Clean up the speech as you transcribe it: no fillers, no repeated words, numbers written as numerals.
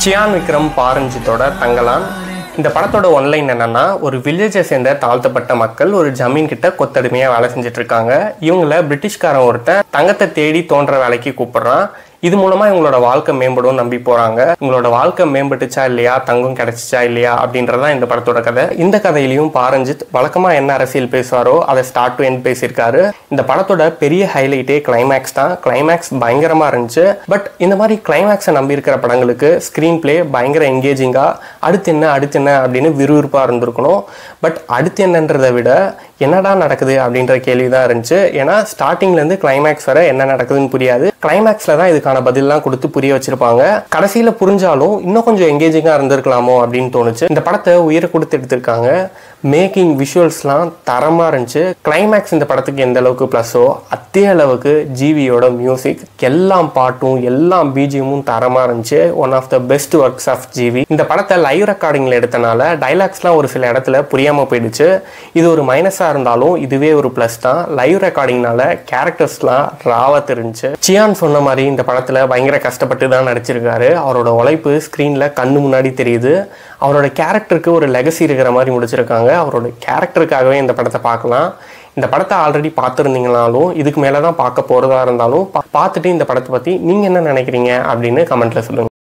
சியான் விக்ரம் பாரஞ்சித்தோட தங்கலான். இந்த படத்தோட ஒன்லைன் என்னன்னா, ஒரு வில்லேஜை சேர்ந்த தாழ்த்தப்பட்ட மக்கள் ஒரு ஜமீன் கிட்ட கொத்தடிமையா வேலை செஞ்சுட்டு இருக்காங்க. இவங்கள பிரிட்டிஷ்காரன் ஒருத்தன் தங்கத்தை தேடி தோன்ற வேலைக்கு கூப்பிடுறான். இது மூலமா இவங்களோட வாழ்க்கை மேம்படும் நம்பி போறாங்க. இவங்களோட வாழ்க்கை மேம்பட்டுச்சா இல்லையா, தங்கம் கிடைச்சிச்சா இல்லையா அப்படின்றதான் இந்த படத்தோட கதை. இந்த கதையிலையும் பாரஞ்சித் வழக்கமா என்ன அரசியல் பேசுவாரோ அதை ஸ்டார்ட் டு எண்ட் பேசியிருக்காரு. இந்த படத்தோட பெரிய ஹைலைட்டே கிளைமேக்ஸ் தான். கிளைமேக்ஸ் பயங்கரமா இருந்துச்சு. பட் இந்த மாதிரி கிளைமேக்ஸை நம்பி இருக்கிற படங்களுக்கு ஸ்கிரீன் பிளே பயங்கர என்கேஜிங்கா அடுத்து என்ன அப்படின்னு விறுவிறுப்பா இருந்திருக்கணும். பட் அடுத்து என்னன்றதை விட என்னடா நடக்குது அப்படின்ற கேள்விதான் இருந்துச்சு. ஏன்னா ஸ்டார்டிங்ல இருந்து கிளைமேக்ஸ் வரை என்ன நடக்குதுன்னு புரியாது. கிளைமேக்ஸ்ல தான் இதுக்கான பதிலாம் கொடுத்து புரிய வச்சிருப்பாங்க. கடைசியில புரிஞ்சாலும் இன்னும் கொஞ்சம் என்கேஜிங்கா இருந்திருக்கலாமோ அப்படின்னு தோணுச்சு. இந்த படத்தை உயிரை கொடுத்து எடுத்திருக்காங்க. மேக்கிங் விஷுவல்ஸ்லாம் தரமா இருந்துச்சு. கிளைமேக்ஸ் இந்த படத்துக்கு எந்த அளவுக்கு பிளஸோ அதே அளவுக்கு ஜிவியோட மியூசிக், எல்லா பாட்டும் எல்லா பிஜிஎமும் தரமா இருந்துச்சு. One of the best works of GV. இந்த படத்தை லைவ் ரெக்கார்டிங்ல எடுத்தனால டைலாக்ஸ்லாம் ஒரு சில இடத்துல புரியாம போயிடுச்சு. இது ஒரு மைனஸா இருந்தாலும் இதுவே ஒரு பிளஸ் தான். லைவ் ரெக்கார்டிங்னால கேரக்டர்ஸ்லாம் ராவா தெரிஞ்சு. சியான் சொன்ன மாதிரி இந்த படத்துல பயங்கர கஷ்டப்பட்டு தான் நடிச்சிருக்காரு. அவரோட உழைப்பு ஸ்கிரீன்ல கண்ணு முன்னாடி தெரியுது. அவரோட கேரக்டருக்கு ஒரு லெகசி இருக்கிற மாதிரி முடிச்சிருக்காங்க. அவரோட கேரக்டருக்காகவே இந்த படத்தை பார்க்கலாம். இந்த படத்தை ஆல்ரெடி பார்த்துருந்தீங்கனாலும் இதுக்கு மேலே தான் பார்க்க போகிறதா இருந்தாலும் பார்த்துட்டு இந்த படத்தை பற்றி நீங்கள் என்ன நினைக்கிறீங்க அப்படின்னு கமெண்ட்ல சொல்லுங்கள்.